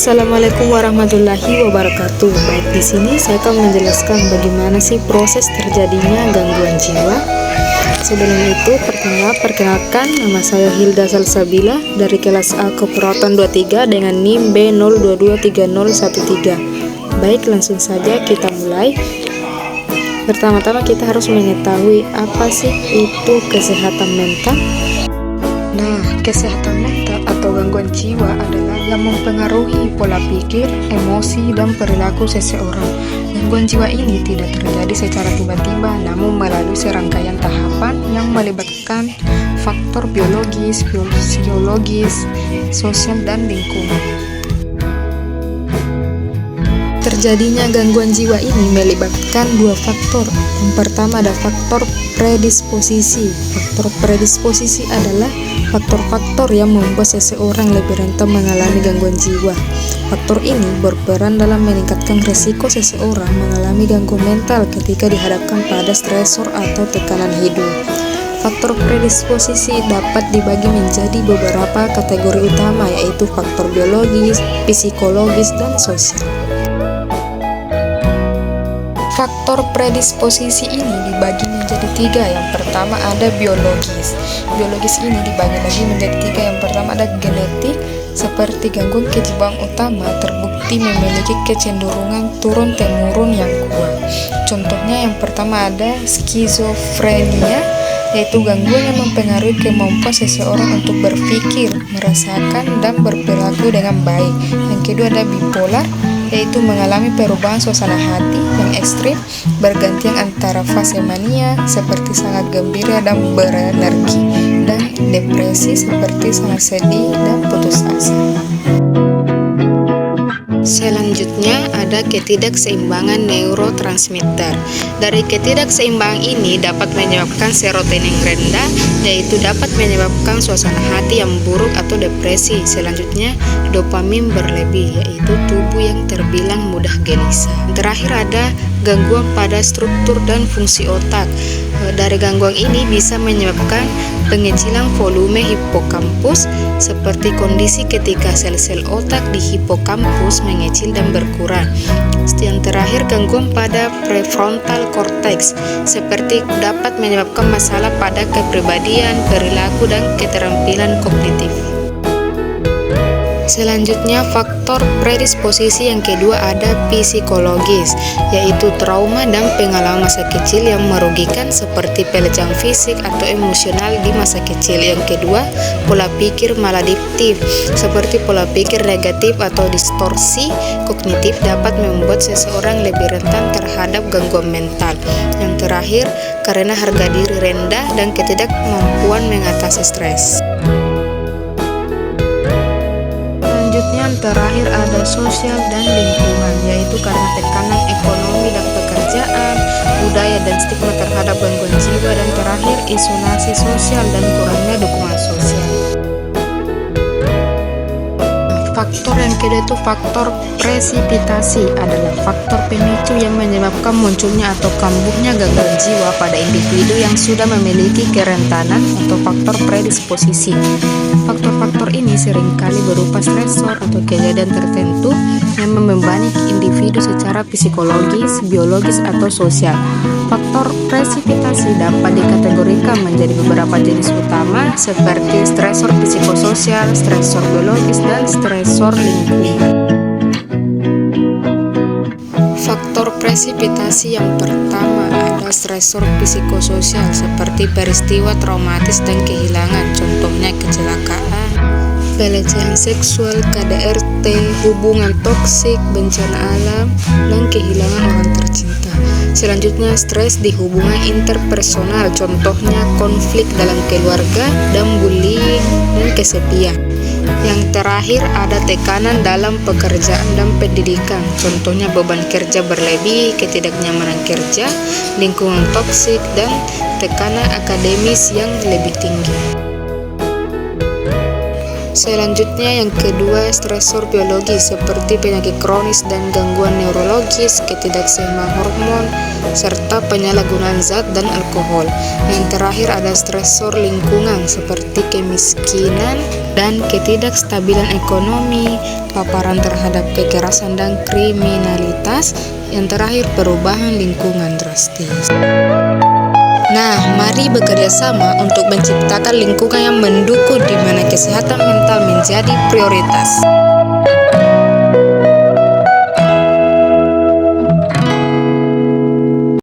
Assalamualaikum warahmatullahi wabarakatuh. Baik, di sini saya akan menjelaskan bagaimana sih proses terjadinya gangguan jiwa. Sebelum itu, perkenalkan, nama saya Hilda Salsabila dari kelas A Keperawatan 23 dengan NIM B0223013. Baik, langsung saja kita mulai. Pertama-tama kita harus mengetahui apa sih itu kesehatan mental. Nah, kesehatan mental atau gangguan jiwa adalah yang mempengaruhi pola pikir, emosi, dan perilaku seseorang. Gangguan jiwa ini tidak terjadi secara tiba-tiba, namun melalui serangkaian tahapan yang melibatkan faktor biologis, fisiologis, sosial, dan lingkungan. Terjadinya gangguan jiwa ini melibatkan dua faktor. Yang pertama ada faktor predisposisi. Faktor predisposisi adalah faktor-faktor yang membuat seseorang lebih rentan mengalami gangguan jiwa. Faktor ini berperan dalam meningkatkan risiko seseorang mengalami gangguan mental ketika dihadapkan pada stresor atau tekanan hidup. Faktor predisposisi dapat dibagi menjadi beberapa kategori utama, yaitu faktor biologis, psikologis, dan sosial. Faktor predisposisi ini dibagi menjadi tiga. Yang pertama ada biologis. Biologis ini dibagi lagi menjadi tiga. Yang pertama ada genetik, seperti gangguan kejiwaan utama terbukti memiliki kecenderungan turun-temurun yang kuat. Contohnya yang pertama ada skizofrenia, yaitu gangguan yang mempengaruhi kemampuan seseorang untuk berpikir, merasakan, dan berperilaku dengan baik. Yang kedua ada bipolar, yaitu mengalami perubahan suasana hati yang ekstrim, bergantian antara fase mania seperti sangat gembira dan berenergi, dan depresi seperti sangat sedih dan putus asa. Selanjutnya ada ketidakseimbangan neurotransmitter. Dari ketidakseimbangan ini dapat menyebabkan serotonin rendah, yaitu dapat menyebabkan suasana hati yang buruk atau depresi. Selanjutnya dopamin berlebih, yaitu tubuh yang terbilang mudah gelisah. Terakhir ada gangguan pada struktur dan fungsi otak. Dari gangguan ini bisa menyebabkan pengecilan volume hipokampus, seperti kondisi ketika sel-sel otak di hipokampus mengecil dan berkurang. Yang terakhir gangguan pada prefrontal cortex, seperti dapat menyebabkan masalah pada kepribadian, perilaku, dan keterampilan kognitif. Selanjutnya faktor predisposisi yang kedua ada psikologis, yaitu trauma dan pengalaman masa kecil yang merugikan seperti pelecehan fisik atau emosional di masa kecil. Yang kedua pola pikir maladaptif, seperti pola pikir negatif atau distorsi kognitif dapat membuat seseorang lebih rentan terhadap gangguan mental. Yang terakhir karena harga diri rendah dan ketidakmampuan mengatasi stres. Selanjutnya yang terakhir ada sosial dan lingkungan, yaitu karena tekanan ekonomi dan pekerjaan, budaya dan stigma terhadap gangguan jiwa, dan terakhir isolasi sosial dan kurangnya dukungan sosial. Faktor yang kedua itu faktor presipitasi, adalah faktor pemicu yang menyebabkan munculnya atau kambuhnya gangguan jiwa pada individu yang sudah memiliki kerentanan atau faktor predisposisi. Faktor-faktor ini seringkali berupa stresor atau kejadian tertentu yang membebani individu secara psikologis, biologis, atau sosial. Faktor presipitasi dapat dikategorikan menjadi beberapa jenis utama, seperti stresor psikososial, stresor biologis, dan stresor lingkungan. Faktor presipitasi yang pertama ada stresor psikososial, seperti peristiwa traumatis dan kehilangan, contohnya kecelakaan, pelecehan seksual, KDRT, hubungan toksik, bencana alam, dan kehilangan orang tercinta. Selanjutnya stres di hubungan interpersonal, contohnya konflik dalam keluarga dan bullying dan kesepian. Yang terakhir ada tekanan dalam pekerjaan dan pendidikan, contohnya beban kerja berlebih, ketidaknyamanan kerja, lingkungan toksik, dan tekanan akademis yang lebih tinggi. Selanjutnya yang kedua stresor biologis, seperti penyakit kronis dan gangguan neurologis, ketidakseimbangan hormon, serta penyalahgunaan zat dan alkohol. Yang terakhir ada stresor lingkungan seperti kemiskinan dan ketidakstabilan ekonomi, paparan terhadap kekerasan dan kriminalitas. Yang terakhir perubahan lingkungan drastis. Nah, mari bekerja sama untuk menciptakan lingkungan yang mendukung di mana kesehatan mental menjadi prioritas.